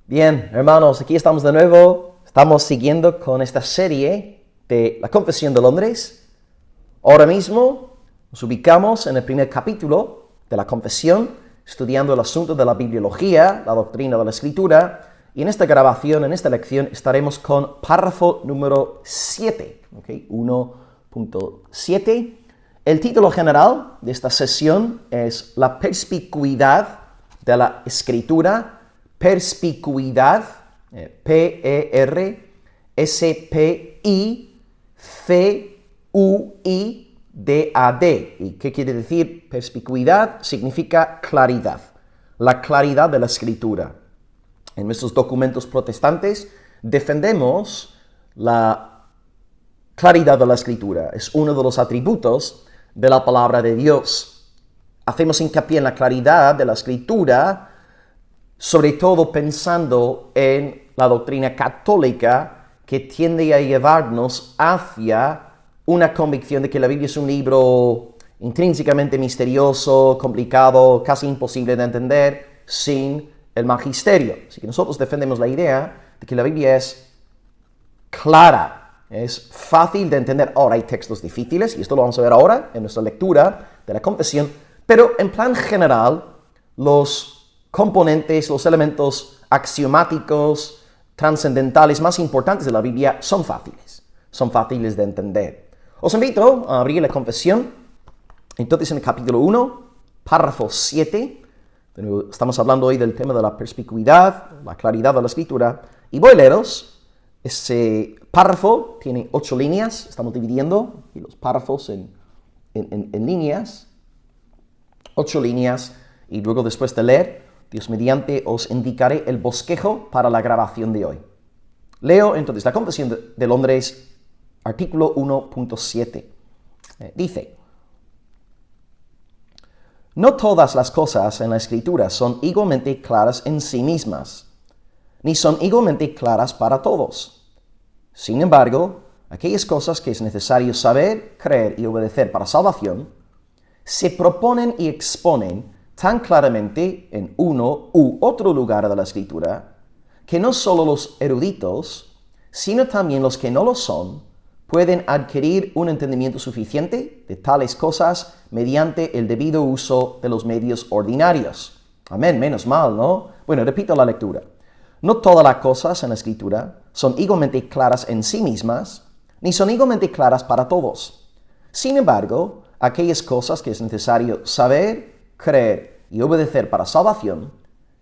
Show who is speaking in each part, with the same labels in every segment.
Speaker 1: Bien, hermanos, aquí estamos de nuevo. Estamos siguiendo con esta serie de la Confesión de Londres. Ahora mismo nos ubicamos en el primer capítulo de la Confesión, estudiando el asunto de la bibliología, la doctrina de la Escritura. Y en esta grabación, en esta lección, estaremos con párrafo número 7, 1.7. El título general de esta sesión es La perspicuidad de la Escritura. Perspicuidad, P-E-R-S-P-I-C-U-I-D-A-D. ¿Y qué quiere decir perspicuidad? Significa claridad, la claridad de la Escritura. En nuestros documentos protestantes defendemos la claridad de la Escritura. Es uno de los atributos de la palabra de Dios. Hacemos hincapié en la claridad de la Escritura, sobre todo pensando en la doctrina católica que tiende a llevarnos hacia una convicción de que la Biblia es un libro intrínsecamente misterioso, complicado, casi imposible de entender sin el magisterio. Así que nosotros defendemos la idea de que la Biblia es clara, es fácil de entender. Ahora hay textos difíciles, y esto lo vamos a ver ahora en nuestra lectura de la confesión, pero en plan general, los componentes, los elementos axiomáticos, trascendentales más importantes de la Biblia son fáciles de entender. Os invito a abrir la confesión, entonces en el capítulo 1, párrafo 7, estamos hablando hoy del tema de la perspicuidad, la claridad de la Escritura, y voy a leeros. Ese párrafo tiene 8 líneas, estamos dividiendo los párrafos en líneas, 8 líneas, y luego después de leer, Dios mediante, os indicaré el bosquejo para la grabación de hoy. Leo entonces la Confesión de Londres, artículo 1.7. Dice: no todas las cosas en la Escritura son igualmente claras en sí mismas, ni son igualmente claras para todos. Sin embargo, aquellas cosas que es necesario saber, creer y obedecer para salvación, se proponen y exponen tan claramente en uno u otro lugar de la Escritura, que no solo los eruditos, sino también los que no lo son, pueden adquirir un entendimiento suficiente de tales cosas mediante el debido uso de los medios ordinarios. Amén, menos mal, ¿no? Bueno, repito la lectura. No todas las cosas en la Escritura son igualmente claras en sí mismas, ni son igualmente claras para todos. Sin embargo, aquellas cosas que es necesario saber, creer y obedecer para salvación,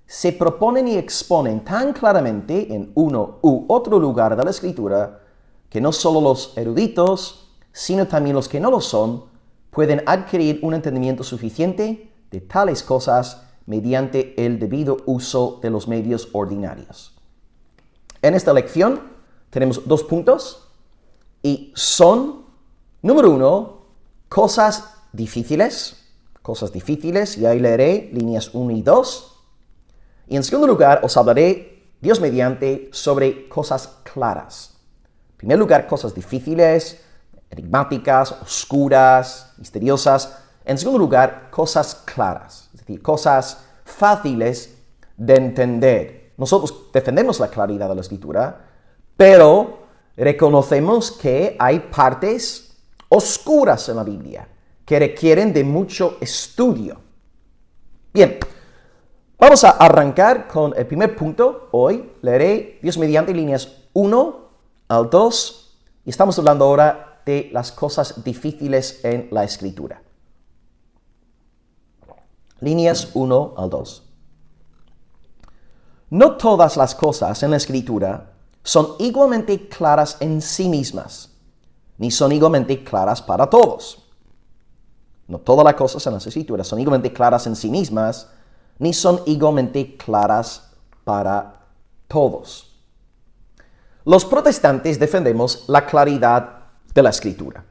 Speaker 1: se proponen y exponen tan claramente en uno u otro lugar de la Escritura que no solo los eruditos, sino también los que no lo son, pueden adquirir un entendimiento suficiente de tales cosas mediante el debido uso de los medios ordinarios. En esta lección tenemos 2 puntos y son, número 1, cosas difíciles, y ahí leeré líneas 1 y 2. Y en segundo lugar, os hablaré, Dios mediante, sobre cosas claras. En primer lugar, cosas difíciles, enigmáticas, oscuras, misteriosas. En segundo lugar, cosas claras, es decir, cosas fáciles de entender. Nosotros defendemos la claridad de la Escritura, pero reconocemos que hay partes oscuras en la Biblia que requieren de mucho estudio. Bien, vamos a arrancar con el primer punto. Hoy leeré, Dios mediante, líneas 1 al 2, y estamos hablando ahora de las cosas difíciles en la Escritura. Líneas 1 al 2. No todas las cosas en la Escritura son igualmente claras en sí mismas, ni son igualmente claras para todos. No todas las cosas en las Escrituras son igualmente claras en sí mismas, ni son igualmente claras para todos. Los protestantes defendemos la claridad de la Escritura.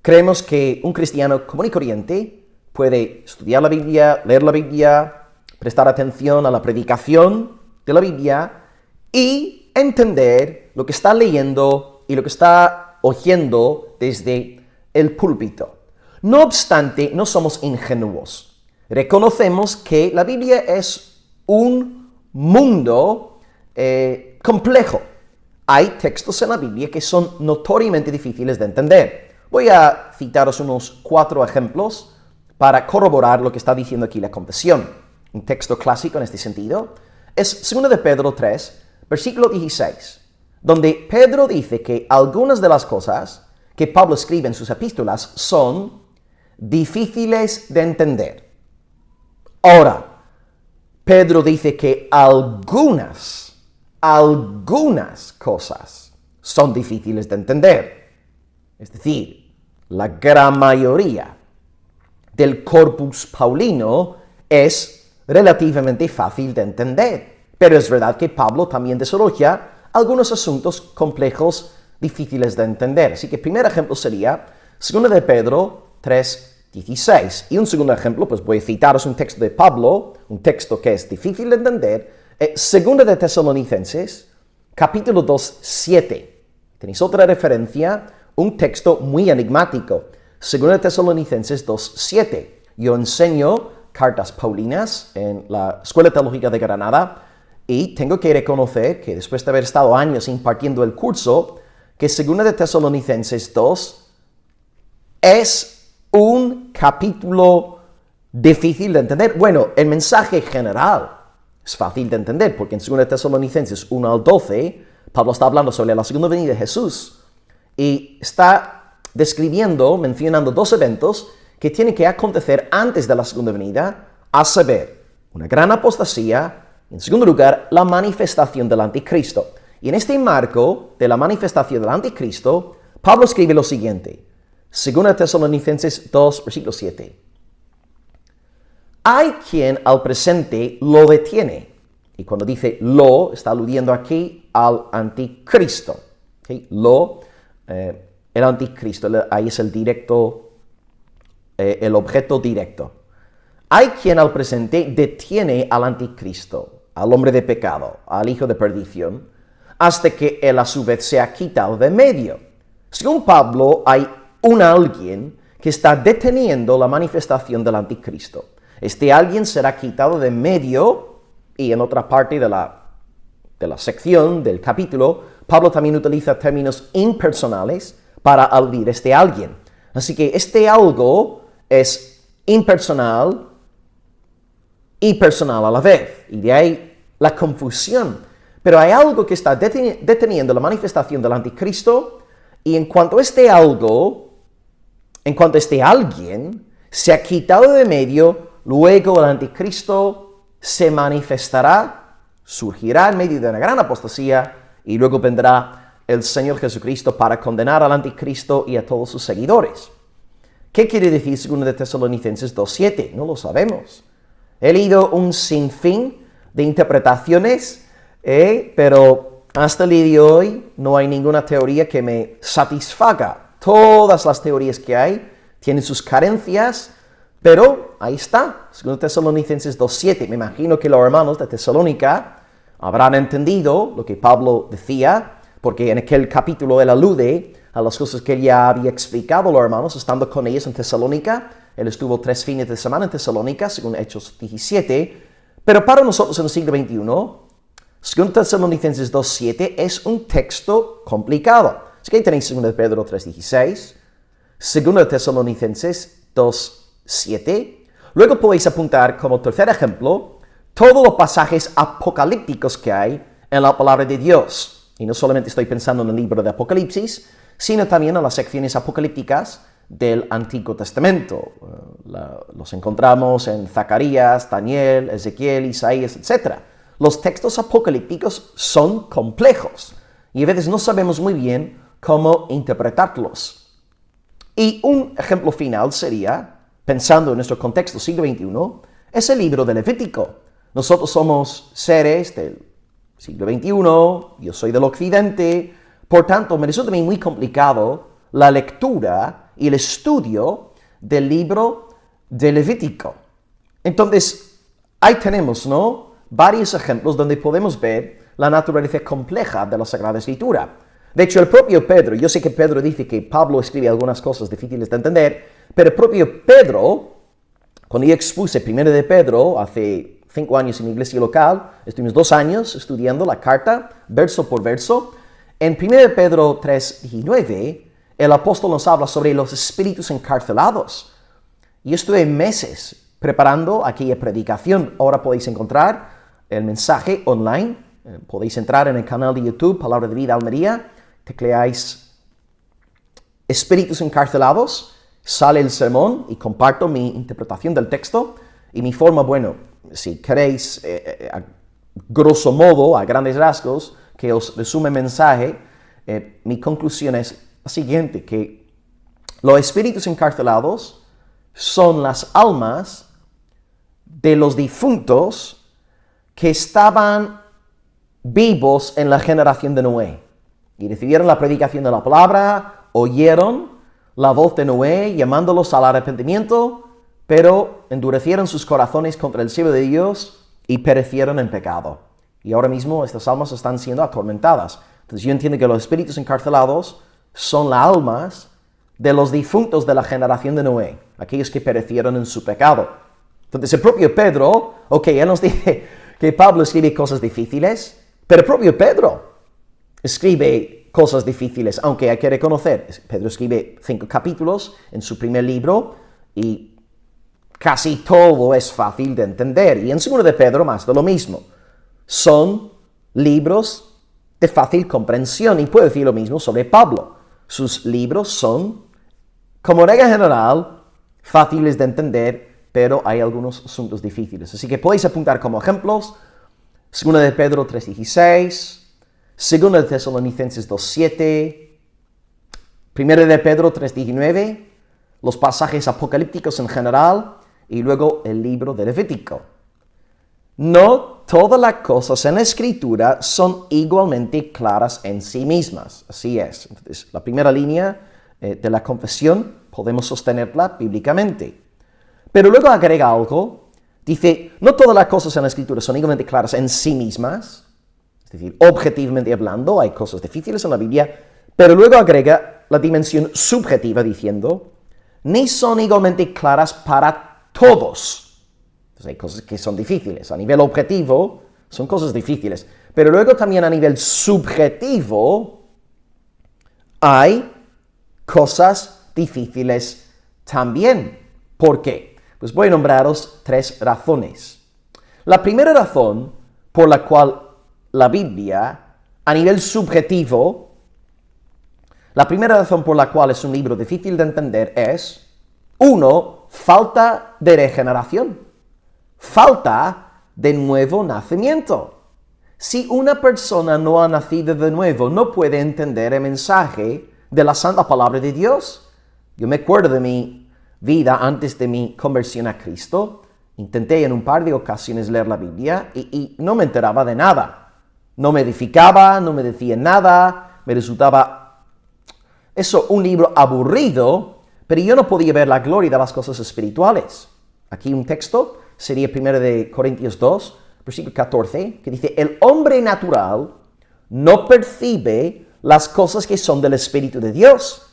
Speaker 1: Creemos que un cristiano común y corriente puede estudiar la Biblia, leer la Biblia, prestar atención a la predicación de la Biblia y entender lo que está leyendo y lo que está oyendo desde el púlpito. No obstante, no somos ingenuos. Reconocemos que la Biblia es un mundo complejo. Hay textos en la Biblia que son notoriamente difíciles de entender. Voy a citaros unos 4 ejemplos para corroborar lo que está diciendo aquí la confesión. Un texto clásico en este sentido es 2 de Pedro 3, versículo 16, donde Pedro dice que algunas de las cosas que Pablo escribe en sus epístolas son difíciles de entender. Ahora, Pedro dice que algunas cosas son difíciles de entender. Es decir, la gran mayoría del corpus paulino es relativamente fácil de entender. Pero es verdad que Pablo también desarrolla algunos asuntos complejos, difíciles de entender. Así que el primer ejemplo sería 2 de Pedro 3:16. Y un segundo ejemplo, pues voy a citaros un texto de Pablo, un texto que es difícil de entender, 2 de Tesalonicenses, capítulo 2:7. Tenéis otra referencia, un texto muy enigmático. 2 de Tesalonicenses 2:7. Yo enseño cartas paulinas en la Escuela Teológica de Granada y tengo que reconocer que después de haber estado años impartiendo el curso, que 2 de Tesalonicenses 2 es un capítulo difícil de entender. Bueno, el mensaje general es fácil de entender, porque en 2 de Tesalonicenses 1 al 12, Pablo está hablando sobre la segunda venida de Jesús y está describiendo, mencionando 2 eventos que tienen que acontecer antes de la segunda venida, a saber, una gran apostasía y, en segundo lugar, la manifestación del anticristo. Y en este marco de la manifestación del anticristo, Pablo escribe lo siguiente, 2 Tesalonicenses 2, versículo 7. Hay quien al presente lo detiene. Y cuando dice lo, está aludiendo aquí al anticristo. ¿Okay? El anticristo, ahí es el objeto directo. Hay quien al presente detiene al anticristo, al hombre de pecado, al hijo de perdición, hasta que él a su vez sea quitado de medio. Según Pablo, hay un alguien que está deteniendo la manifestación del anticristo. Este alguien será quitado de medio, y en otra parte de la sección del capítulo, Pablo también utiliza términos impersonales para aludir a este alguien. Así que este algo es impersonal y personal a la vez, y de ahí la confusión. Pero hay algo que está deteniendo la manifestación del anticristo, y en cuanto a este alguien se ha quitado de medio, luego el anticristo se manifestará, surgirá en medio de una gran apostasía, y luego vendrá el Señor Jesucristo para condenar al anticristo y a todos sus seguidores. ¿Qué quiere decir 2 de Tesalonicenses 2:7? No lo sabemos. He leído un sinfín de interpretaciones, pero hasta el día de hoy no hay ninguna teoría que me satisfaga. Todas las teorías que hay tienen sus carencias, pero ahí está, 2 Tesalonicenses 2:7. Me imagino que los hermanos de Tesalónica habrán entendido lo que Pablo decía, porque en aquel capítulo él alude a las cosas que él ya había explicado a los hermanos estando con ellos en Tesalónica. Él estuvo 3 fines de semana en Tesalónica, según Hechos 17. Pero para nosotros en el siglo XXI, 2 Tesalonicenses 2:7 es un texto complicado. Así que ahí tenéis 2 de Pedro 3:16, 2 de Tesalonicenses 2:7. Luego podéis apuntar como tercer ejemplo todos los pasajes apocalípticos que hay en la palabra de Dios. Y no solamente estoy pensando en el libro de Apocalipsis, sino también en las secciones apocalípticas del Antiguo Testamento. Los encontramos en Zacarías, Daniel, Ezequiel, Isaías, etc. Los textos apocalípticos son complejos y a veces no sabemos muy bien cómo interpretarlos. Y un ejemplo final sería, pensando en nuestro contexto siglo XXI, es el libro de Levítico. Nosotros somos seres del siglo XXI, yo soy del occidente, por tanto me resulta muy complicado la lectura y el estudio del libro de Levítico. Entonces, ahí tenemos, varios ejemplos donde podemos ver la naturaleza compleja de la Sagrada Escritura. De hecho, el propio Pedro, yo sé que Pedro dice que Pablo escribe algunas cosas difíciles de entender, pero el propio Pedro, cuando yo expuse 1 de Pedro hace 5 años en mi iglesia local, estuvimos 2 años estudiando la carta, verso por verso. En 1 Pedro 3:19, el apóstol nos habla sobre los espíritus encarcelados. Y estuve meses preparando aquella predicación. Ahora podéis encontrar el mensaje online. Podéis entrar en el canal de YouTube, Palabra de Vida Almería, tecleáis espíritus encarcelados, sale el sermón y comparto mi interpretación del texto y mi forma, bueno, si queréis, a grosso modo, a grandes rasgos, que os resume el mensaje, mi conclusión es la siguiente, que los espíritus encarcelados son las almas de los difuntos que estaban vivos en la generación de Noé y recibieron la predicación de la palabra, oyeron la voz de Noé llamándolos al arrepentimiento, pero endurecieron sus corazones contra el siervo de Dios y perecieron en pecado. Y ahora mismo estas almas están siendo atormentadas. Entonces yo entiendo que los espíritus encarcelados son las almas de los difuntos de la generación de Noé, aquellos que perecieron en su pecado. Entonces el propio Pedro, él nos dice que Pablo escribe cosas difíciles, pero el propio Pedro escribe cosas difíciles, aunque hay que reconocer, Pedro escribe 5 capítulos en su primer libro y casi todo es fácil de entender. Y en 2 de Pedro más de lo mismo. Son libros de fácil comprensión y puedo decir lo mismo sobre Pablo. Sus libros son, como regla general, fáciles de entender, pero hay algunos asuntos difíciles. Así que podéis apuntar como ejemplos 2 de Pedro 3:16, 2 de Tesalonicenses 2:7, 1 de Pedro 3:19, los pasajes apocalípticos en general y luego el libro de Levítico. No todas las cosas en la Escritura son igualmente claras en sí mismas. Así es. Entonces, la primera línea de la confesión podemos sostenerla bíblicamente. Pero luego agrega algo. Dice, no todas las cosas en la Escritura son igualmente claras en sí mismas. Es decir, objetivamente hablando, hay cosas difíciles en la Biblia. Pero luego agrega la dimensión subjetiva diciendo, ni son igualmente claras para todos. Entonces hay cosas que son difíciles. A nivel objetivo, son cosas difíciles. Pero luego también a nivel subjetivo, hay cosas difíciles también. ¿Por qué? Pues voy a nombraros 3 razones. La primera razón por la cual la Biblia, a nivel subjetivo, la primera razón por la cual es un libro difícil de entender es, 1, falta de regeneración. Falta de nuevo nacimiento. Si una persona no ha nacido de nuevo, no puede entender el mensaje de la santa palabra de Dios. Yo me acuerdo de mi vida antes de mi conversión a Cristo. Intenté en un par de ocasiones leer la Biblia y no me enteraba de nada. No me edificaba, no me decía nada, me resultaba eso un libro aburrido, pero yo no podía ver la gloria de las cosas espirituales. Aquí un texto. Sería 1 de Corintios 2, versículo 14, que dice, el hombre natural no percibe las cosas que son del Espíritu de Dios.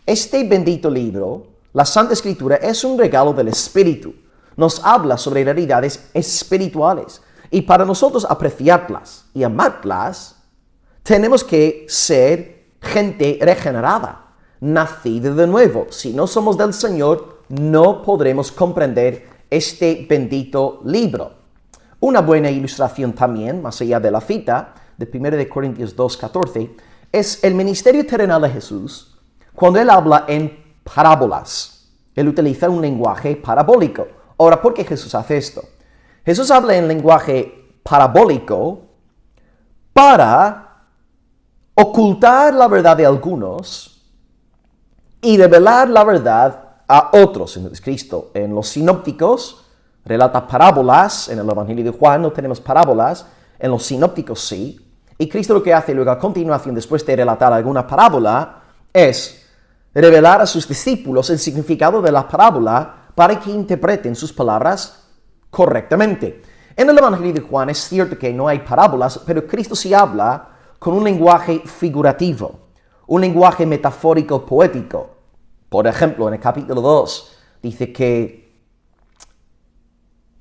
Speaker 1: Este bendito libro, la Santa Escritura, es un regalo del Espíritu. Nos habla sobre realidades espirituales. Y para nosotros apreciarlas y amarlas, tenemos que ser gente regenerada, nacida de nuevo. Si no somos del Señor, no podremos comprender este bendito libro. Una buena ilustración también, más allá de la cita de 1 de Corintios 2:14, es el ministerio terrenal de Jesús cuando Él habla en parábolas. Él utiliza un lenguaje parabólico. Ahora, ¿por qué Jesús hace esto? Jesús habla en lenguaje parabólico para ocultar la verdad de algunos y revelar la verdad a otros. Entonces Cristo en los sinópticos relata parábolas, en el Evangelio de Juan no tenemos parábolas, en los sinópticos sí, y Cristo lo que hace luego a continuación, después de relatar alguna parábola, es revelar a sus discípulos el significado de la parábola para que interpreten sus palabras correctamente. En el Evangelio de Juan es cierto que no hay parábolas, pero Cristo sí habla con un lenguaje figurativo, un lenguaje metafórico poético. Por ejemplo, en el capítulo 2 dice que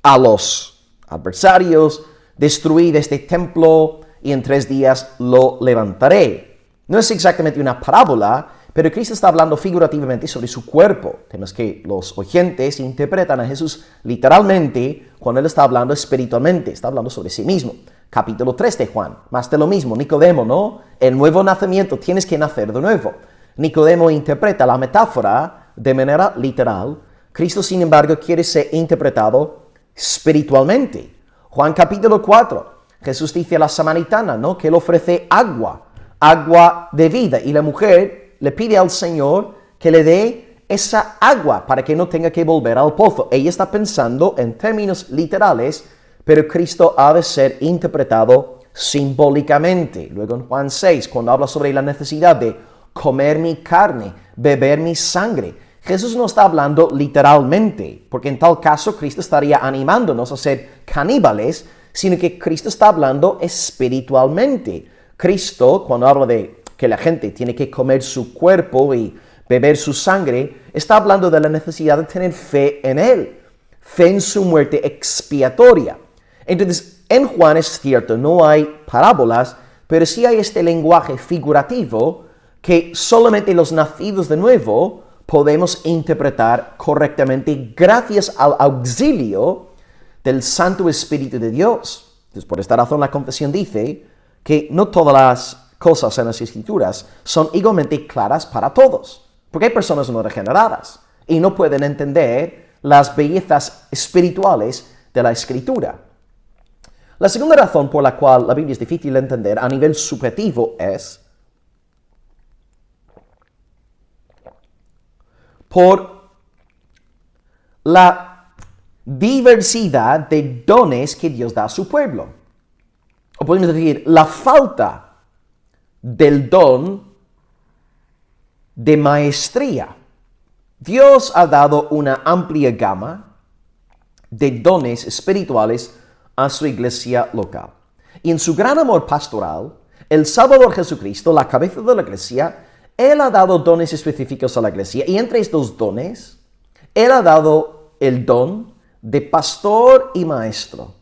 Speaker 1: a los adversarios, destruid este templo y en 3 días lo levantaré. No es exactamente una parábola, pero Cristo está hablando figurativamente sobre su cuerpo. Tenemos que los oyentes interpretan a Jesús literalmente cuando Él está hablando espiritualmente, está hablando sobre sí mismo. Capítulo 3 de Juan, más de lo mismo, Nicodemo, ¿no? El nuevo nacimiento, tienes que nacer de nuevo. Nicodemo interpreta la metáfora de manera literal. Cristo, sin embargo, quiere ser interpretado espiritualmente. Juan capítulo 4, Jesús dice a la samaritana, ¿no?, que Él ofrece agua de vida, y la mujer le pide al Señor que le dé esa agua para que no tenga que volver al pozo. Ella está pensando en términos literales, pero Cristo ha de ser interpretado simbólicamente. Luego en Juan 6, cuando habla sobre la necesidad de comer mi carne, beber mi sangre, Jesús no está hablando literalmente, porque en tal caso Cristo estaría animándonos a ser caníbales, sino que Cristo está hablando espiritualmente. Cristo, cuando habla de que la gente tiene que comer su cuerpo y beber su sangre, está hablando de la necesidad de tener fe en Él, fe en su muerte expiatoria. Entonces, en Juan es cierto, no hay parábolas, pero sí hay este lenguaje figurativo que solamente los nacidos de nuevo podemos interpretar correctamente gracias al auxilio del Santo Espíritu de Dios. Entonces, por esta razón la confesión dice que no todas las cosas en las Escrituras son igualmente claras para todos, porque hay personas no regeneradas y no pueden entender las bellezas espirituales de la Escritura. La segunda razón por la cual la Biblia es difícil de entender a nivel subjetivo es por la diversidad de dones que Dios da a su pueblo. O podemos decir, la falta del don de maestría. Dios ha dado una amplia gama de dones espirituales a su iglesia local. Y en su gran amor pastoral, el Salvador Jesucristo, la cabeza de la iglesia, Él ha dado dones específicos a la iglesia. Y entre estos dones, Él ha dado el don de pastor y maestro,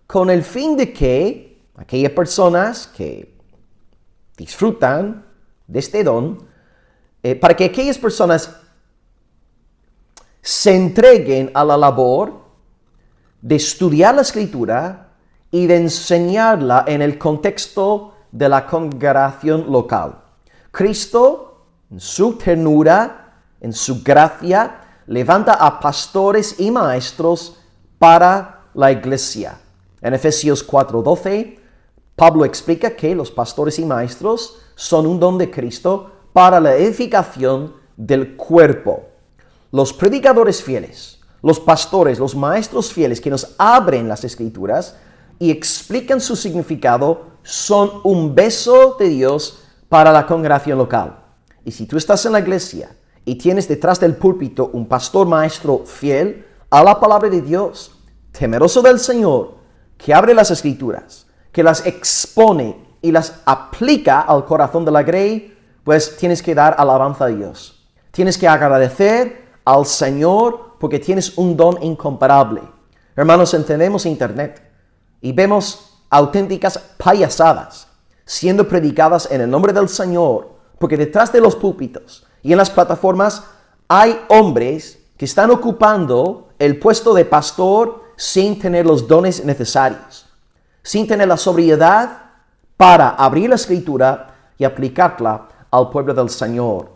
Speaker 1: con el fin de que aquellas personas que disfrutan de este don, para que aquellas personas se entreguen a la labor de estudiar la Escritura y de enseñarla en el contexto de la congregación local. Cristo, en su ternura, en su gracia, levanta a pastores y maestros para la iglesia. En Efesios 4:12, Pablo explica que los pastores y maestros son un don de Cristo para la edificación del cuerpo. Los predicadores fieles, los pastores, los maestros fieles que nos abren las Escrituras y explican su significado son un beso de Dios para la congregación local. Y si tú estás en la iglesia y tienes detrás del púlpito un pastor maestro fiel a la palabra de Dios, temeroso del Señor, que abre las Escrituras, que las expone y las aplica al corazón de la grey, pues tienes que dar alabanza a Dios. Tienes que agradecer al Señor porque tienes un don incomparable. Hermanos, entendemos Internet y vemos auténticas payasadas siendo predicadas en el nombre del Señor, porque detrás de los púlpitos y en las plataformas hay hombres que están ocupando el puesto de pastor sin tener los dones necesarios, sin tener la sobriedad para abrir la Escritura y aplicarla al pueblo del Señor.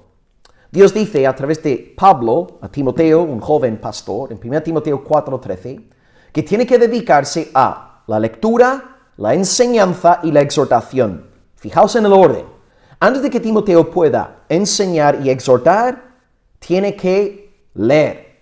Speaker 1: Dios dice a través de Pablo a Timoteo, un joven pastor, en 1 Timoteo 4:13, que tiene que dedicarse a la lectura, la enseñanza y la exhortación. Fijaos en el orden. Antes de que Timoteo pueda enseñar y exhortar, tiene que leer.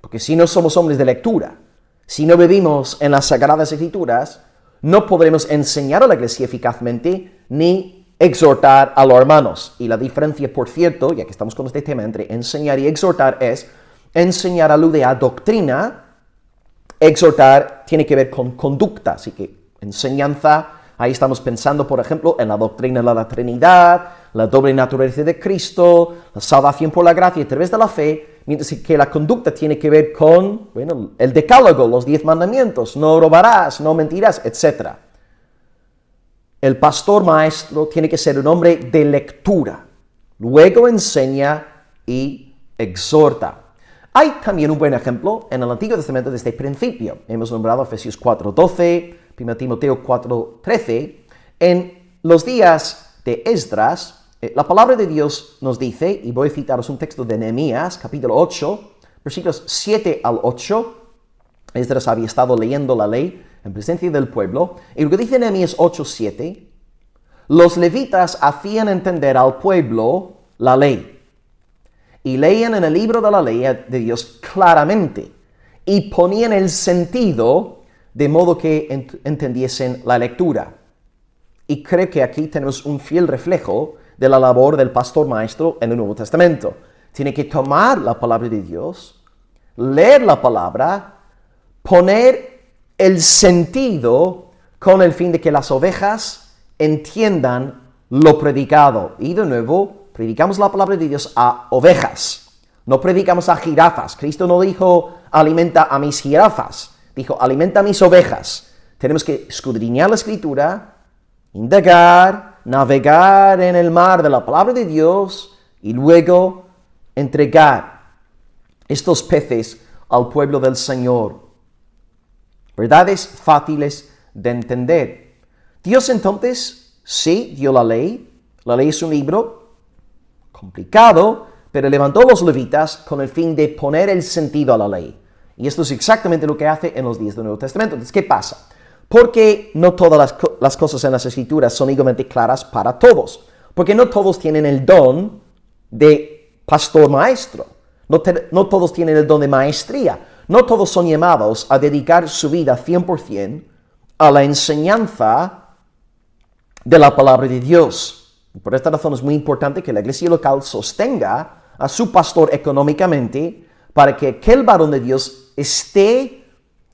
Speaker 1: Porque si no somos hombres de lectura, si no vivimos en las Sagradas Escrituras, no podremos enseñar a la iglesia eficazmente ni exhortar a los hermanos. Y la diferencia, por cierto, ya que estamos con este tema entre enseñar y exhortar, es enseñar alude a doctrina, exhortar tiene que ver con conducta. Así que enseñanza, ahí estamos pensando, por ejemplo, en la doctrina de la Trinidad, la doble naturaleza de Cristo, la salvación por la gracia a través de la fe, mientras que la conducta tiene que ver con, bueno, el decálogo, los 10 mandamientos, no robarás, no mentirás, etc. El pastor maestro tiene que ser un hombre de lectura, luego enseña y exhorta. Hay también un buen ejemplo en el Antiguo Testamento de este principio. Hemos nombrado Efesios 4:12, 1 Timoteo 4:13. En los días de Esdras, la palabra de Dios nos dice, y voy a citaros un texto de Nehemías, capítulo 8, versículos 7 al 8. Esdras había estado leyendo la ley en presencia del pueblo. Y lo que dice Nehemías 8:7, los levitas hacían entender al pueblo la ley. Y leían en el libro de la ley de Dios claramente. Y ponían el sentido de modo que entendiesen la lectura. Y creo que aquí tenemos un fiel reflejo de la labor del pastor maestro en el Nuevo Testamento. Tiene que tomar la palabra de Dios, leer la palabra, poner el sentido con el fin de que las ovejas entiendan lo predicado. Y de nuevo, predicamos la palabra de Dios a ovejas, no predicamos a jirafas. Cristo no dijo, alimenta a mis jirafas, dijo, alimenta a mis ovejas. Tenemos que escudriñar la Escritura, indagar, navegar en el mar de la palabra de Dios y luego entregar estos peces al pueblo del Señor. Verdades fáciles de entender. Dios entonces, sí, dio la ley. La ley es un libro complicado, pero levantó los levitas con el fin de poner el sentido a la ley. Y esto es exactamente lo que hace en los días del Nuevo Testamento. Entonces, ¿qué pasa? Porque no todas las cosas en las Escrituras son igualmente claras para todos. Porque no todos tienen el don de pastor maestro. No todos tienen el don de maestría. No todos son llamados a dedicar su vida 100% a la enseñanza de la palabra de Dios. Y por esta razón es muy importante que la iglesia local sostenga a su pastor económicamente para que aquel varón de Dios esté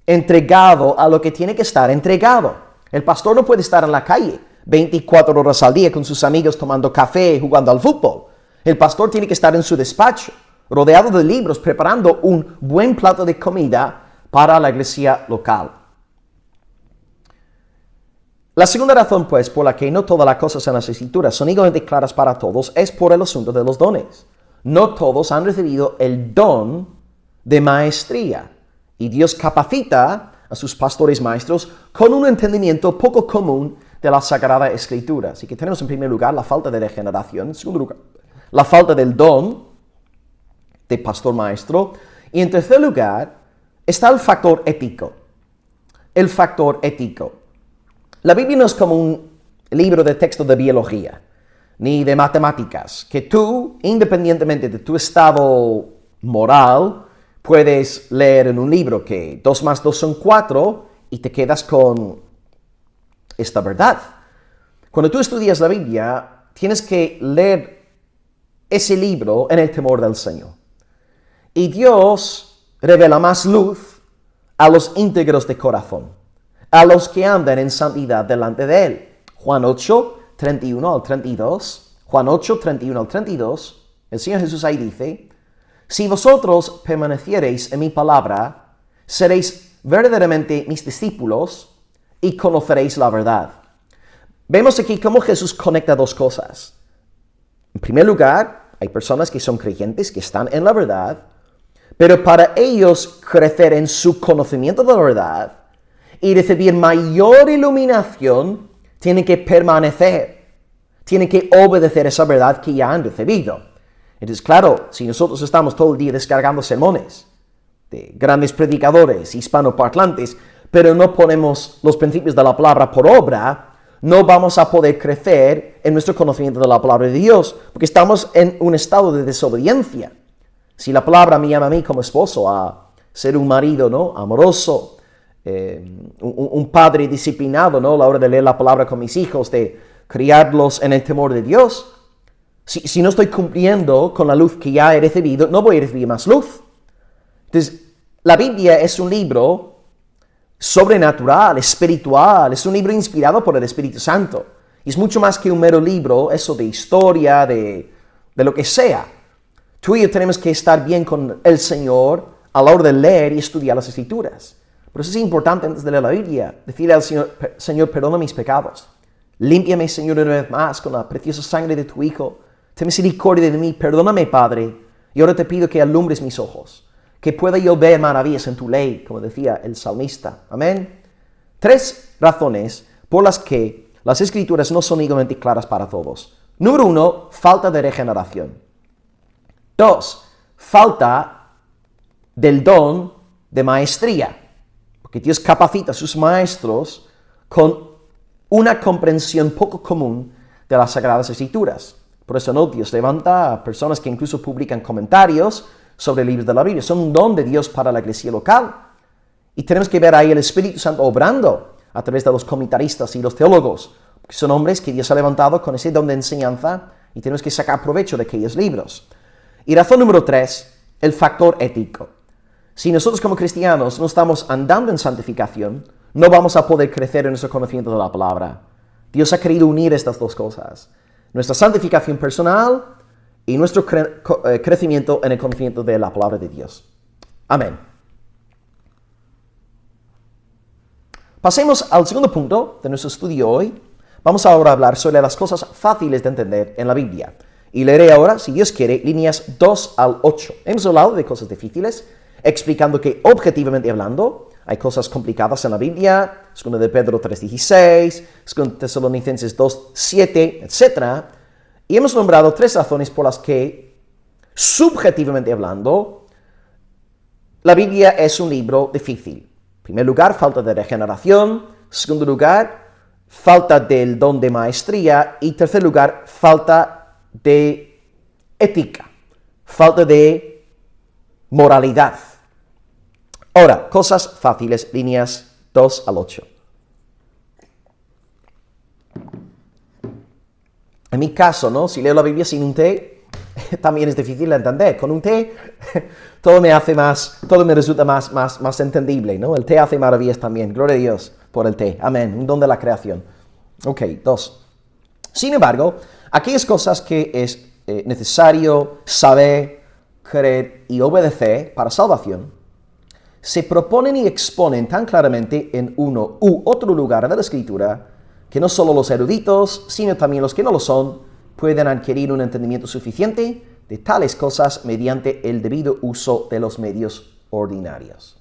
Speaker 1: entregado a lo que tiene que estar entregado. El pastor no puede estar en la calle 24 horas al día con sus amigos tomando café, jugando al fútbol. El pastor tiene que estar en su despacho, rodeado de libros, preparando un buen plato de comida para la iglesia local. La segunda razón, pues, por la que no todas las cosas en las Escrituras son igualmente claras para todos es por el asunto de los dones. No todos han recibido el don de maestría. Y Dios capacita a sus pastores maestros con un entendimiento poco común de la Sagrada Escritura. Así que tenemos en primer lugar la falta de regeneración, en segundo lugar la falta del don de pastor maestro, y en tercer lugar está el factor ético. El factor ético. La Biblia no es como un libro de texto de biología, ni de matemáticas, que tú, independientemente de tu estado moral, puedes leer en un libro que 2 más 2 son 4 y te quedas con esta verdad. Cuando tú estudias la Biblia, tienes que leer ese libro en el temor del Señor. Y Dios revela más luz a los íntegros de corazón, a los que andan en santidad delante de Él. Juan 8, 31 al 32. Juan 8, 31 al 32. El Señor Jesús ahí dice, si vosotros permaneciereis en mi palabra, seréis verdaderamente mis discípulos y conoceréis la verdad. Vemos aquí cómo Jesús conecta dos cosas. En primer lugar, hay personas que son creyentes, que están en la verdad, pero para ellos crecer en su conocimiento de la verdad y recibir mayor iluminación, tienen que permanecer, tienen que obedecer esa verdad que ya han recibido. Entonces, claro, si nosotros estamos todo el día descargando sermones de grandes predicadores hispanoparlantes, pero no ponemos los principios de la palabra por obra, no vamos a poder crecer en nuestro conocimiento de la palabra de Dios, porque estamos en un estado de desobediencia. Si la palabra me llama a mí como esposo a ser un marido, ¿no?, amoroso, un padre disciplinado, ¿no?, a la hora de leer la palabra con mis hijos, de criarlos en el temor de Dios, si no estoy cumpliendo con la luz que ya he recibido, no voy a recibir más luz. Entonces, la Biblia es un libro sobrenatural, espiritual, es un libro inspirado por el Espíritu Santo. Y es mucho más que un mero libro, eso de historia, de lo que sea. Tú y yo tenemos que estar bien con el Señor a la hora de leer y estudiar las Escrituras. Por eso es importante antes de leer la Biblia, decirle al Señor, Señor, perdona mis pecados. Límpiame, Señor, una vez más con la preciosa sangre de tu Hijo. Ten misericordia de mí, perdóname, Padre. Y ahora te pido que alumbres mis ojos, que pueda yo ver maravillas en tu ley, como decía el salmista. Amén. 3 razones por las que las Escrituras no son igualmente claras para todos. Número 1, falta de regeneración. 2, falta del don de maestría, porque Dios capacita a sus maestros con una comprensión poco común de las Sagradas Escrituras. Por eso Dios levanta a personas que incluso publican comentarios sobre libros de la Biblia. Son un don de Dios para la iglesia local. Y tenemos que ver ahí el Espíritu Santo obrando a través de los comentaristas y los teólogos, porque son hombres que Dios ha levantado con ese don de enseñanza y tenemos que sacar provecho de aquellos libros. Y razón número 3, el factor ético. Si nosotros como cristianos no estamos andando en santificación, no vamos a poder crecer en nuestro conocimiento de la palabra. Dios ha querido unir estas dos cosas, nuestra santificación personal y nuestro crecimiento en el conocimiento de la palabra de Dios. Amén. Pasemos al segundo punto de nuestro estudio hoy. Vamos ahora a hablar sobre las cosas fáciles de entender en la Biblia. Y leeré ahora, si Dios quiere, líneas 2 al 8. Hemos hablado de cosas difíciles, explicando que objetivamente hablando, hay cosas complicadas en la Biblia, 2 de Pedro 3:16, 2 Tesalonicenses 2:7, etc. Y hemos nombrado 3 razones por las que, subjetivamente hablando, la Biblia es un libro difícil. En primer lugar, falta de regeneración. En segundo lugar, falta del don de maestría. Y en tercer lugar, falta de ética, falta de moralidad. Ahora, cosas fáciles, líneas 2 al 8. En mi caso, ¿no? Si leo la Biblia sin un té, también es difícil de entender. Con un té, todo me resulta más entendible, ¿no? El té hace maravillas también. Gloria a Dios por el té. Amén. Un don de la creación. Ok, 2. Sin embargo, aquellas cosas que es necesario saber, creer y obedecer para salvación, se proponen y exponen tan claramente en uno u otro lugar de la Escritura que no solo los eruditos, sino también los que no lo son, pueden adquirir un entendimiento suficiente de tales cosas mediante el debido uso de los medios ordinarios.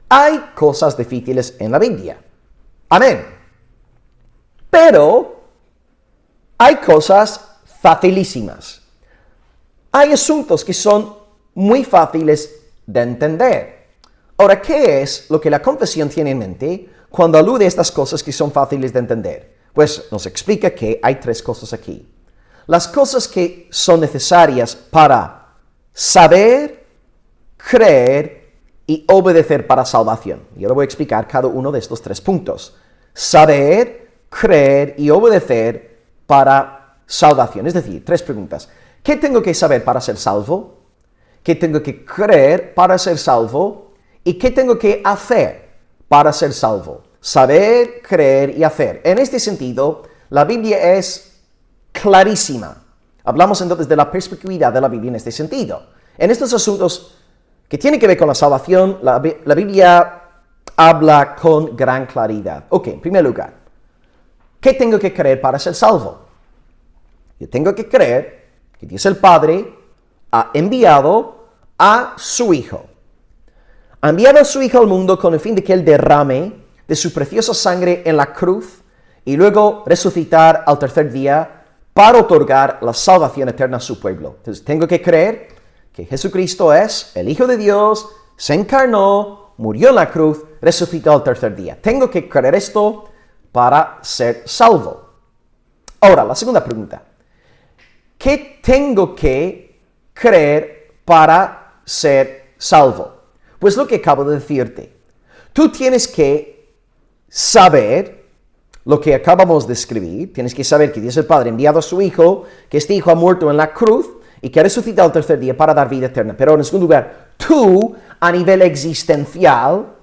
Speaker 1: Hay cosas difíciles en la Biblia. Amén. Pero hay cosas facilísimas. Hay asuntos que son muy fáciles de entender. Ahora, ¿qué es lo que la confesión tiene en mente cuando alude a estas cosas que son fáciles de entender? Pues nos explica que hay 3 cosas aquí. Las cosas que son necesarias para saber, creer y obedecer para salvación. Y ahora voy a explicar cada uno de estos 3 puntos. Saber, creer y obedecer para salvación. Es decir, 3 preguntas. ¿Qué tengo que saber para ser salvo? ¿Qué tengo que creer para ser salvo? ¿Y qué tengo que hacer para ser salvo? Saber, creer y hacer. En este sentido, la Biblia es clarísima. Hablamos entonces de la perspicuidad de la Biblia en este sentido. En estos asuntos que tienen que ver con la salvación, la Biblia habla con gran claridad. Ok, en primer lugar, ¿qué tengo que creer para ser salvo? Yo tengo que creer que Dios el Padre ha enviado a su Hijo. Ha enviado a su Hijo al mundo con el fin de que Él derrame de su preciosa sangre en la cruz y luego resucitar al tercer día para otorgar la salvación eterna a su pueblo. Entonces tengo que creer que Jesucristo es el Hijo de Dios, se encarnó, murió en la cruz, resucitó al tercer día. Tengo que creer esto para ser salvo. Ahora, la segunda pregunta. ¿Qué tengo que creer para ser salvo? Pues lo que acabo de decirte. Tú tienes que saber lo que acabamos de escribir. Tienes que saber que Dios el Padre ha enviado a su Hijo, que este Hijo ha muerto en la cruz y que ha resucitado al tercer día para dar vida eterna. Pero en segundo lugar, tú a nivel existencial,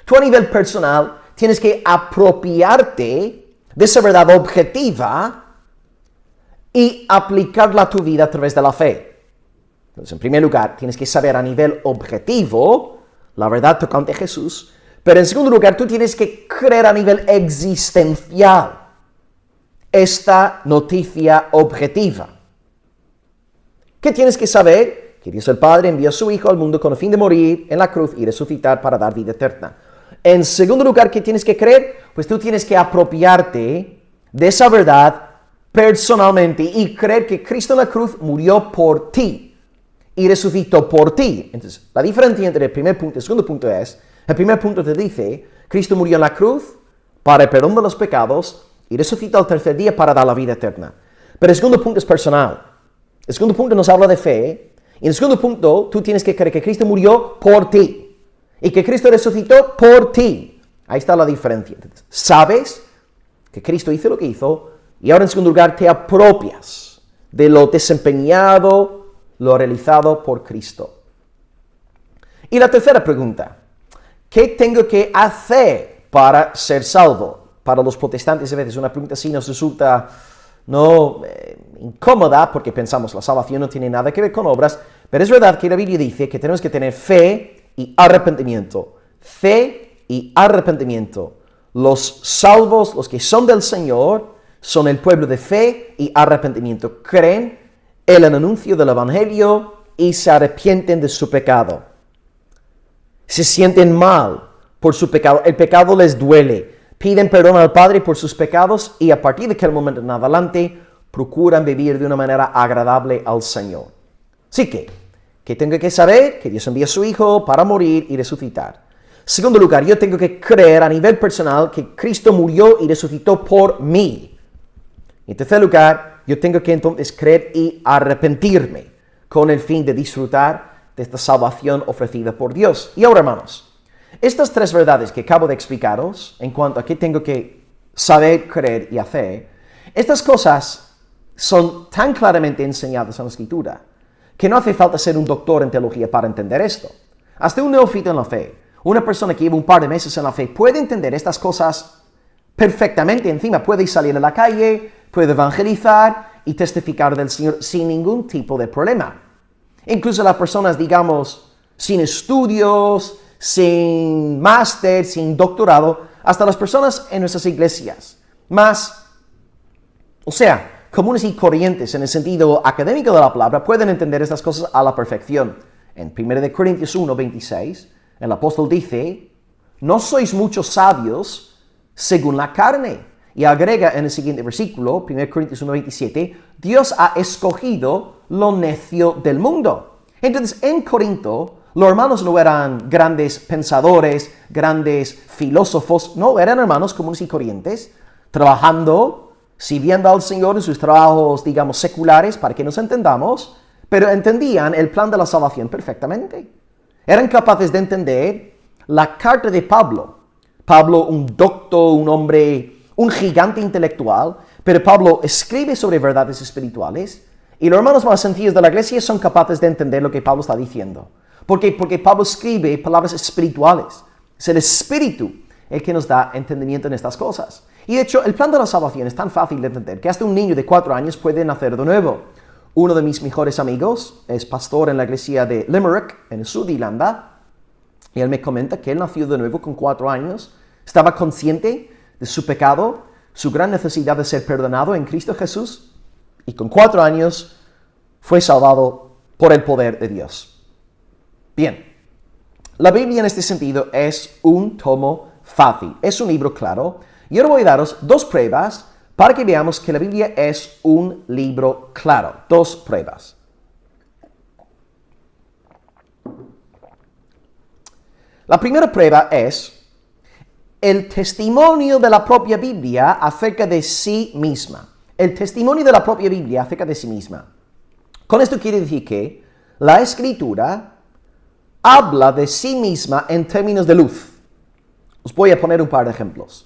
Speaker 1: tú a nivel personal, tienes que apropiarte de esa verdad objetiva y aplicarla a tu vida a través de la fe. Entonces, en primer lugar, tienes que saber a nivel objetivo la verdad tocante a Jesús. Pero en segundo lugar, tú tienes que creer a nivel existencial esta noticia objetiva. ¿Qué tienes que saber? Que Dios el Padre envió a su Hijo al mundo con el fin de morir en la cruz y resucitar para dar vida eterna. En segundo lugar, ¿qué tienes que creer? Pues tú tienes que apropiarte de esa verdad personalmente y creer que Cristo en la cruz murió por ti y resucitó por ti. Entonces, la diferencia entre el primer punto y el segundo punto es, el primer punto te dice, Cristo murió en la cruz para el perdón de los pecados y resucitó al tercer día para dar la vida eterna. Pero el segundo punto es personal. El segundo punto nos habla de fe. Y en el segundo punto, tú tienes que creer que Cristo murió por ti y que Cristo resucitó por ti. Ahí está la diferencia. Entonces, sabes que Cristo hizo lo que hizo y ahora en segundo lugar te apropias de lo desempeñado, lo realizado por Cristo. Y la tercera pregunta, ¿qué tengo que hacer para ser salvo? Para los protestantes a veces una pregunta así nos resulta incómoda porque pensamos la salvación no tiene nada que ver con obras, pero es verdad que la Biblia dice que tenemos que tener fe y arrepentimiento. Fe y arrepentimiento. Los salvos, los que son del Señor, son el pueblo de fe y arrepentimiento. Creen el anuncio del Evangelio y se arrepienten de su pecado. Se sienten mal por su pecado. El pecado les duele. Piden perdón al Padre por sus pecados y a partir de aquel momento en adelante procuran vivir de una manera agradable al Señor. Así que tengo que saber que Dios envía a su Hijo para morir y resucitar. Segundo lugar, yo tengo que creer a nivel personal que Cristo murió y resucitó por mí. En tercer lugar, yo tengo que entonces creer y arrepentirme con el fin de disfrutar de esta salvación ofrecida por Dios. Y ahora, hermanos, estas tres verdades que acabo de explicaros en cuanto a qué tengo que saber, creer y hacer, estas cosas son tan claramente enseñadas en la Escritura que no hace falta ser un doctor en teología para entender esto. Hasta un neófito en la fe, una persona que lleva un par de meses en la fe, puede entender estas cosas perfectamente. Encima puede salir a la calle, puede evangelizar y testificar del Señor sin ningún tipo de problema. Incluso las personas, digamos, sin estudios, sin máster, sin doctorado, hasta las personas en nuestras iglesias, comunes y corrientes en el sentido académico de la palabra, pueden entender estas cosas a la perfección. En 1 Corintios 1:26, el apóstol dice, no sois muchos sabios según la carne. Y agrega en el siguiente versículo, 1 Corintios 1:27, Dios ha escogido lo necio del mundo. Entonces, en Corinto, los hermanos no eran grandes pensadores, grandes filósofos, no, eran hermanos comunes y corrientes, trabajando, sirviendo al Señor en sus trabajos, digamos, seculares, para que nos entendamos, pero entendían el plan de la salvación perfectamente. Eran capaces de entender la carta de Pablo. Pablo, un docto, un hombre, un gigante intelectual, pero Pablo escribe sobre verdades espirituales y los hermanos más sencillos de la iglesia son capaces de entender lo que Pablo está diciendo. ¿Por qué? Porque Pablo escribe palabras espirituales. Es el Espíritu el que nos da entendimiento en estas cosas. Y de hecho, el plan de la salvación es tan fácil de entender que hasta un niño de 4 años puede nacer de nuevo. Uno de mis mejores amigos es pastor en la iglesia de Limerick, en el sur de Irlanda, y él me comenta que él nació de nuevo con 4 años, estaba consciente de su pecado, su gran necesidad de ser perdonado en Cristo Jesús, y con 4 años fue salvado por el poder de Dios. Bien, la Biblia en este sentido es un tomo fácil, es un libro claro, y ahora voy a daros 2 pruebas para que veamos que la Biblia es un libro claro. 2 pruebas. La primera prueba es el testimonio de la propia Biblia acerca de sí misma. El testimonio de la propia Biblia acerca de sí misma. Con esto quiere decir que la Escritura habla de sí misma en términos de luz. Os voy a poner un par de ejemplos.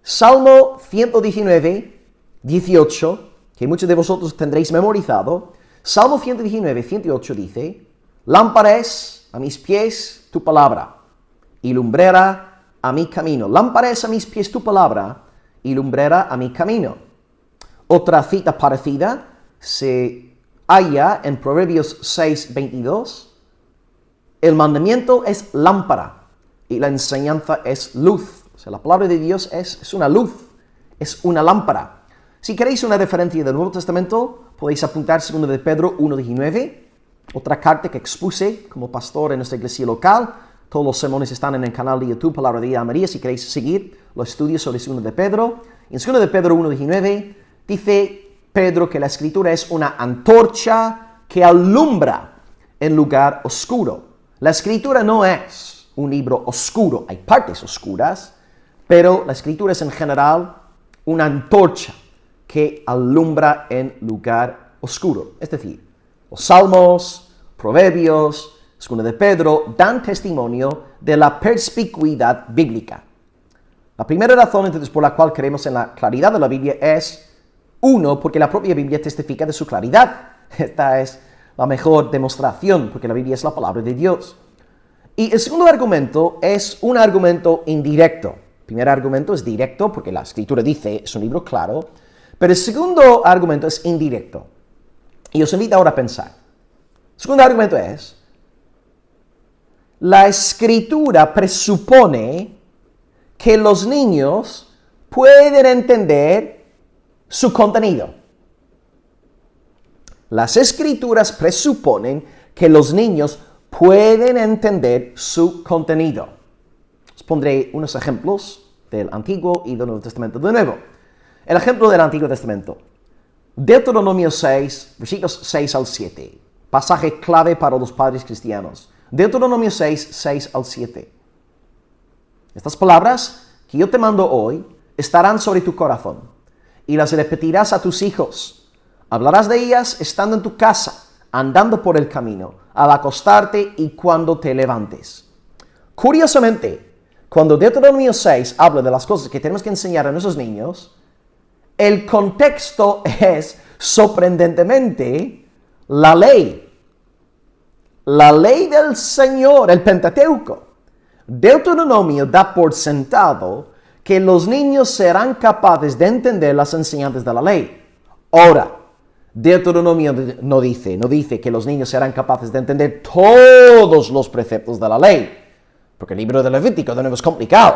Speaker 1: Salmo 119, 18, que muchos de vosotros tendréis memorizado. Salmo 119, 108 dice, lámpara es a mis pies tu palabra y lumbrera a mi camino. Lámpara es a mis pies tu palabra y lumbrera a mi camino. Otra cita parecida se allá en Proverbios 6:22, el mandamiento es lámpara y la enseñanza es luz. O sea, la palabra de Dios es una luz, es una lámpara. Si queréis una referencia del Nuevo Testamento, podéis apuntar 2 de Pedro 1:19, otra carta que expuse como pastor en nuestra iglesia local. Todos los sermones están en el canal de YouTube Palabra de Vida María, si queréis seguir los estudios sobre 2 de Pedro. En 2 de Pedro 1:19 dice Pedro que la Escritura es una antorcha que alumbra en lugar oscuro. La Escritura no es un libro oscuro, hay partes oscuras, pero la Escritura es en general una antorcha que alumbra en lugar oscuro. Es decir, los Salmos, Proverbios, 2 de Pedro dan testimonio de la perspicuidad bíblica. La primera razón entonces por la cual creemos en la claridad de la Biblia es, uno, porque la propia Biblia testifica de su claridad. Esta es la mejor demostración, porque la Biblia es la palabra de Dios. Y el segundo argumento es un argumento indirecto. El primer argumento es directo, porque la Escritura dice, es un libro claro, pero el segundo argumento es indirecto. Y os invito ahora a pensar. El segundo argumento es, la Escritura presupone que los niños pueden entender su contenido. Las Escrituras presuponen que los niños pueden entender su contenido. Os pondré unos ejemplos del Antiguo y del Nuevo Testamento de nuevo. El ejemplo del Antiguo Testamento. Deuteronomio 6, versículos 6 al 7. Pasaje clave para los padres cristianos. Deuteronomio 6, 6 al 7. Estas palabras que yo te mando hoy estarán sobre tu corazón y las repetirás a tus hijos. Hablarás de ellas estando en tu casa, andando por el camino, al acostarte y cuando te levantes. Curiosamente, cuando Deuteronomio 6 habla de las cosas que tenemos que enseñar a nuestros niños, el contexto es sorprendentemente la ley. La ley del Señor, el Pentateuco. Deuteronomio da por sentado que los niños serán capaces de entender las enseñanzas de la ley. Ahora, Deuteronomio no dice que los niños serán capaces de entender todos los preceptos de la ley, porque el libro de Levítico de nuevo es complicado.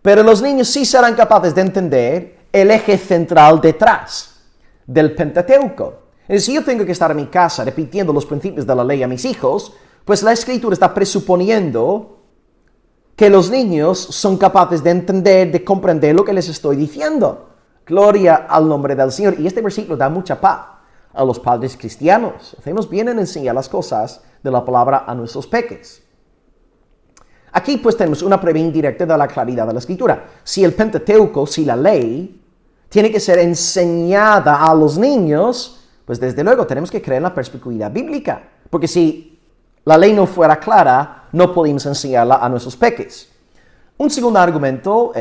Speaker 1: Pero los niños sí serán capaces de entender el eje central detrás del Pentateuco. Si yo tengo que estar en mi casa repitiendo los principios de la ley a mis hijos, pues la Escritura está presuponiendo que los niños son capaces de entender, de comprender lo que les estoy diciendo. Gloria al nombre del Señor. Y este versículo da mucha paz a los padres cristianos. Hacemos bien en enseñar las cosas de la palabra a nuestros peques. Aquí pues tenemos una prueba indirecta de la claridad de la Escritura. Si el Pentateuco, si la ley, tiene que ser enseñada a los niños, pues desde luego tenemos que creer en la perspicuidad bíblica. Porque si la ley no fuera clara, no podemos enseñarla a nuestros peques. Un segundo argumento,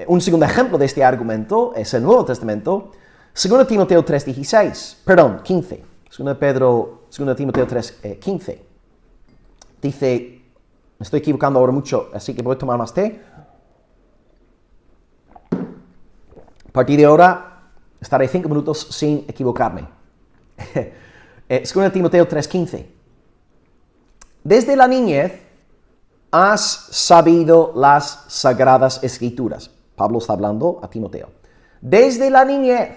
Speaker 1: un segundo ejemplo de este argumento es el Nuevo Testamento, 2 Timoteo 15. 2 Timoteo 3, 15. Dice, me estoy equivocando ahora mucho, así que voy a tomar más té. A partir de ahora, estaré 5 minutos sin equivocarme. 2 Timoteo 3:15. Desde la niñez has sabido las sagradas escrituras. Pablo está hablando a Timoteo. Desde la niñez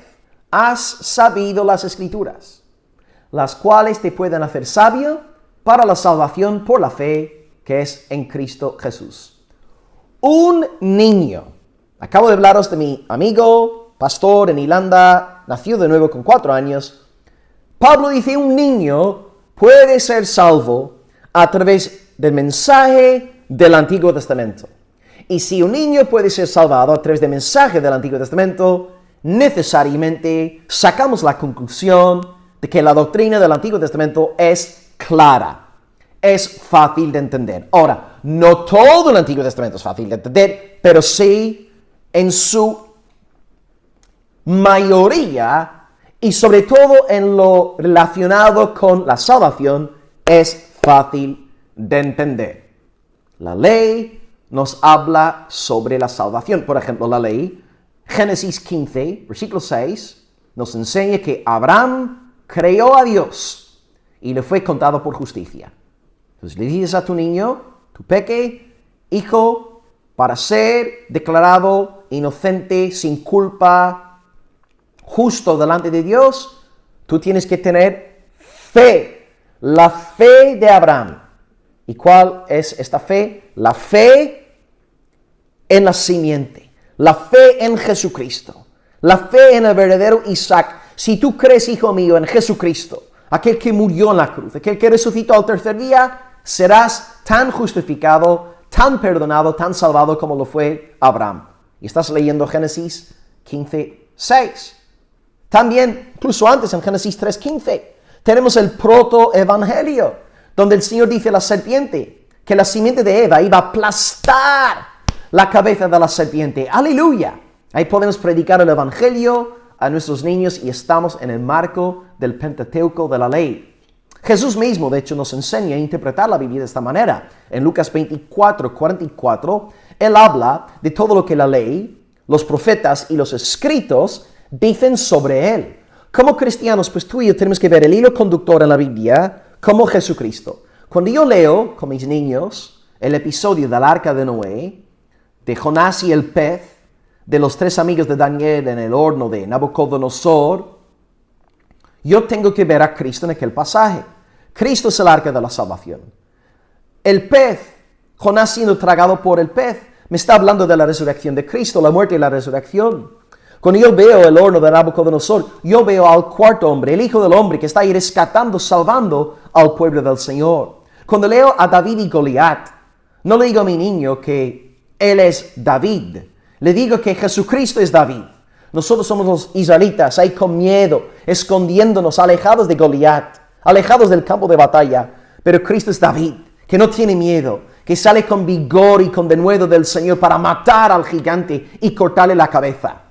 Speaker 1: has sabido las escrituras, las cuales te pueden hacer sabio para la salvación por la fe que es en Cristo Jesús. Un niño. Acabo de hablaros de mi amigo, pastor en Irlanda, nació de nuevo con 4 años. Pablo dice, un niño puede ser salvo a través del mensaje del Antiguo Testamento. Y si un niño puede ser salvado a través del mensaje del Antiguo Testamento, necesariamente sacamos la conclusión de que la doctrina del Antiguo Testamento es clara, es fácil de entender. Ahora, no todo el Antiguo Testamento es fácil de entender, pero sí en su mayoría y sobre todo en lo relacionado con la salvación es fácil de entender. La ley nos habla sobre la salvación. Por ejemplo, la ley, Génesis 15, versículo 6, nos enseña que Abraham creyó a Dios y le fue contado por justicia. Entonces le dices a tu niño, tu peque, hijo, para ser declarado inocente, sin culpa, justo delante de Dios, tú tienes que tener fe, la fe de Abraham. ¿Y cuál es esta fe? La fe en la simiente, la fe en Jesucristo, la fe en el verdadero Isaac. Si tú crees, hijo mío, en Jesucristo, aquel que murió en la cruz, aquel que resucitó al tercer día, serás tan justificado, tan perdonado, tan salvado como lo fue Abraham. Y estás leyendo Génesis 15:6. También, incluso antes, en Génesis 3:15, tenemos el protoevangelio, donde el Señor dice a la serpiente que la simiente de Eva iba a aplastar la cabeza de la serpiente. ¡Aleluya! Ahí podemos predicar el evangelio a nuestros niños y estamos en el marco del Pentateuco de la ley. Jesús mismo, de hecho, nos enseña a interpretar la Biblia de esta manera. En Lucas 24:44, Él habla de todo lo que la ley, los profetas y los escritos dicen sobre Él. Como cristianos, pues tú y yo tenemos que ver el hilo conductor en la Biblia como Jesucristo. Cuando yo leo con mis niños el episodio del arca de Noé, de Jonás y el pez, de los 3 amigos de Daniel en el horno de Nabucodonosor, yo tengo que ver a Cristo en aquel pasaje. Cristo es el arca de la salvación. El pez, Jonás siendo tragado por el pez, me está hablando de la resurrección de Cristo, la muerte y la resurrección. Cuando yo veo el horno de Nabucodonosor, yo veo al cuarto hombre, el Hijo del Hombre, que está ahí rescatando, salvando al pueblo del Señor. Cuando leo a David y Goliat, no le digo a mi niño que él es David. Le digo que Jesucristo es David. Nosotros somos los israelitas, ahí con miedo, escondiéndonos, alejados de Goliat, alejados del campo de batalla. Pero Cristo es David, que no tiene miedo, que sale con vigor y con denuedo del Señor para matar al gigante y cortarle la cabeza.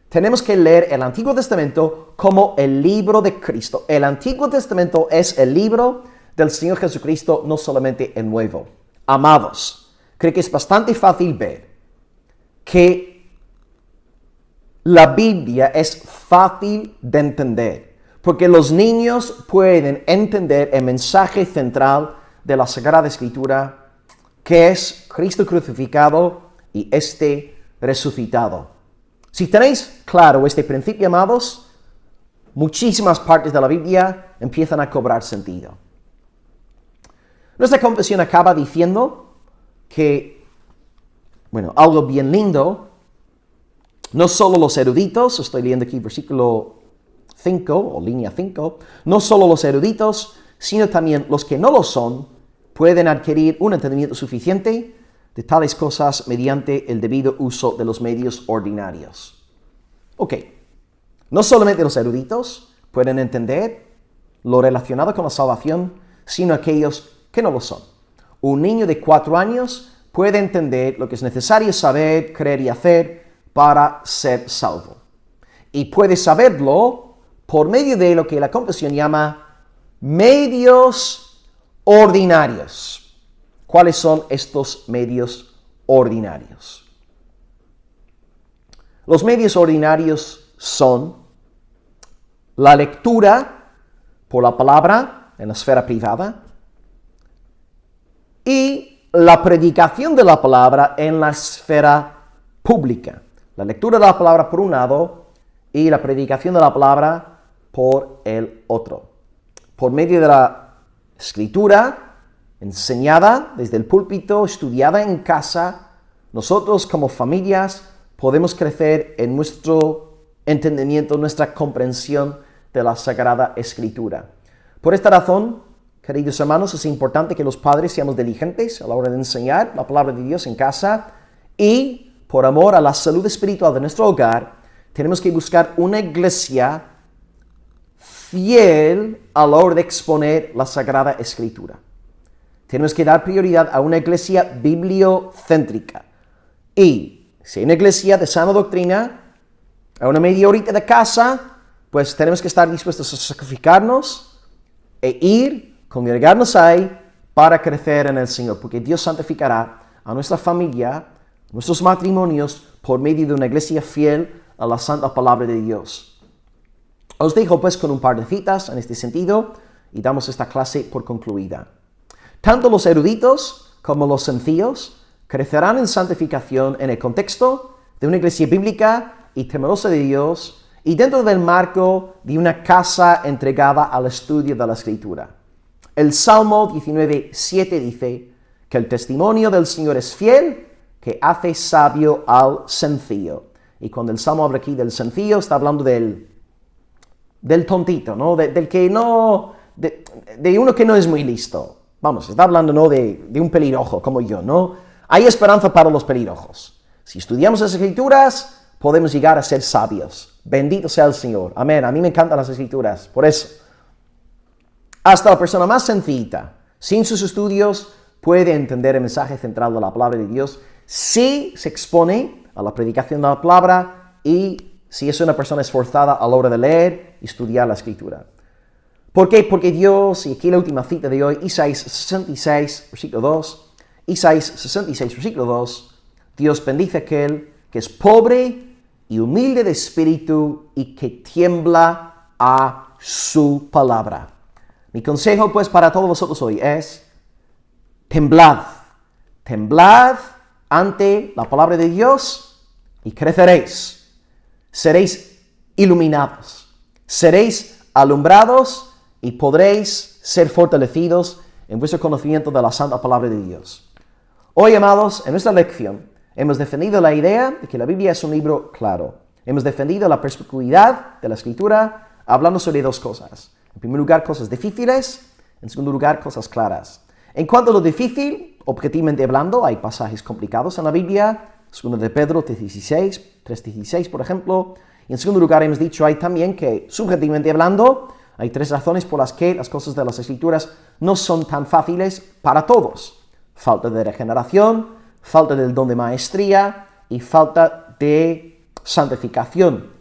Speaker 1: Tenemos que leer el Antiguo Testamento como el libro de Cristo. El Antiguo Testamento es el libro del Señor Jesucristo, no solamente el Nuevo. Amados, creo que es bastante fácil ver que la Biblia es fácil de entender, porque los niños pueden entender el mensaje central de la Sagrada Escritura, que es Cristo crucificado y resucitado. Si tenéis claro este principio, amados, muchísimas partes de la Biblia empiezan a cobrar sentido. Nuestra confesión acaba diciendo que, algo bien lindo, no solo los eruditos, estoy leyendo aquí versículo 5 o línea 5, no solo los eruditos, sino también los que no lo son, pueden adquirir un entendimiento suficiente de tales cosas mediante el debido uso de los medios ordinarios. Ok, no solamente los eruditos pueden entender lo relacionado con la salvación, sino aquellos que no lo son. Un niño de 4 años puede entender lo que es necesario saber, creer y hacer para ser salvo. Y puede saberlo por medio de lo que la confesión llama medios ordinarios. ¿Cuáles son estos medios ordinarios? Los medios ordinarios son la lectura por la palabra en la esfera privada y la predicación de la palabra en la esfera pública. La lectura de la palabra por un lado y la predicación de la palabra por el otro. Por medio de la escritura enseñada desde el púlpito, estudiada en casa, nosotros como familias podemos crecer en nuestro entendimiento, nuestra comprensión de la Sagrada Escritura. Por esta razón, queridos hermanos, es importante que los padres seamos diligentes a la hora de enseñar la palabra de Dios en casa y, por amor a la salud espiritual de nuestro hogar, tenemos que buscar una iglesia fiel a la hora de exponer la Sagrada Escritura. Tenemos que dar prioridad a una iglesia bibliocéntrica. Y si hay una iglesia de sana doctrina, a una media horita de casa, pues tenemos que estar dispuestos a sacrificarnos e ir, congregarnos ahí para crecer en el Señor, porque Dios santificará a nuestra familia, nuestros matrimonios, por medio de una iglesia fiel a la santa palabra de Dios. Os dejo pues con un par de citas en este sentido y damos esta clase por concluida. Tanto los eruditos como los sencillos crecerán en santificación en el contexto de una iglesia bíblica y temerosa de Dios y dentro del marco de una casa entregada al estudio de la Escritura. El Salmo 19:7 dice que el testimonio del Señor es fiel, que hace sabio al sencillo. Y cuando el Salmo habla aquí del sencillo, está hablando del tontito, ¿no? Del que no, de uno que no es muy listo. Vamos, está hablando, ¿no? de un pelirrojo como yo, ¿no? Hay esperanza para los pelirrojos. Si estudiamos las Escrituras, podemos llegar a ser sabios. Bendito sea el Señor. Amén. A mí me encantan las Escrituras. Por eso, hasta la persona más sencillita, sin sus estudios, puede entender el mensaje central de la palabra de Dios si se expone a la predicación de la palabra y si es una persona esforzada a la hora de leer y estudiar la Escritura. ¿Por qué? Porque Dios, y aquí la última cita de hoy, Isaías 66, versículo 2, Isaías 66, versículo 2, Dios bendice a aquel que es pobre y humilde de espíritu y que tiembla a su palabra. Mi consejo pues para todos vosotros hoy es, temblad ante la palabra de Dios y creceréis. Seréis iluminados, seréis alumbrados y podréis ser fortalecidos en vuestro conocimiento de la santa palabra de Dios. Hoy, amados, en nuestra lección hemos defendido la idea de que la Biblia es un libro claro. Hemos defendido la perspicuidad de la Escritura hablando sobre dos cosas. En primer lugar, cosas difíciles. En segundo lugar, cosas claras. En cuanto a lo difícil, objetivamente hablando, hay pasajes complicados en la Biblia. 2 de Pedro 3:16, por ejemplo. Y en segundo lugar, hemos dicho hay también que, subjetivamente hablando, hay tres razones por las que las cosas de las Escrituras no son tan fáciles para todos. Falta de regeneración, falta del don de maestría y falta de santificación.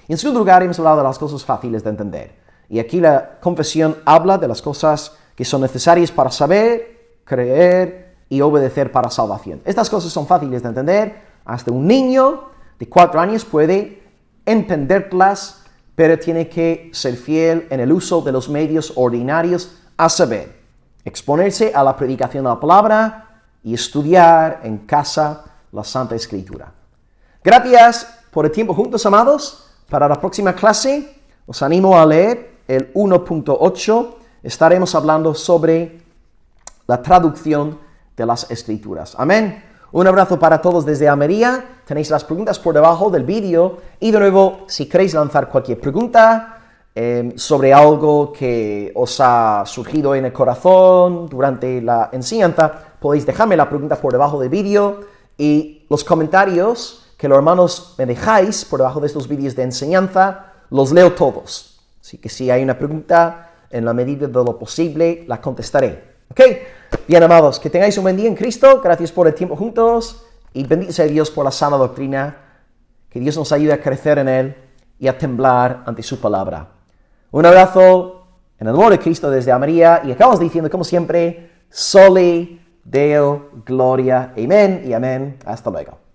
Speaker 1: Y en segundo lugar, hemos hablado de las cosas fáciles de entender. Y aquí la confesión habla de las cosas que son necesarias para saber, creer y obedecer para salvación. Estas cosas son fáciles de entender. Hasta un niño de 4 años puede entenderlas, pero tiene que ser fiel en el uso de los medios ordinarios, a saber, exponerse a la predicación de la palabra y estudiar en casa la Santa Escritura. Gracias por el tiempo juntos, amados. Para la próxima clase, os animo a leer el 1.8. Estaremos hablando sobre la traducción de las Escrituras. Amén. Un abrazo para todos desde Almería. Tenéis las preguntas por debajo del vídeo. Y de nuevo, si queréis lanzar cualquier pregunta sobre algo que os ha surgido en el corazón durante la enseñanza, podéis dejarme la pregunta por debajo del vídeo y los comentarios que los hermanos me dejáis por debajo de estos vídeos de enseñanza, los leo todos. Así que si hay una pregunta, en la medida de lo posible, la contestaré. ¿Ok? Bien, amados, que tengáis un buen día en Cristo. Gracias por el tiempo juntos y bendito sea Dios por la sana doctrina. Que Dios nos ayude a crecer en Él y a temblar ante su palabra. Un abrazo en el amor de Cristo desde Almería y acabamos diciendo, como siempre, Soli Deo Gloria. Amén y amén. Hasta luego.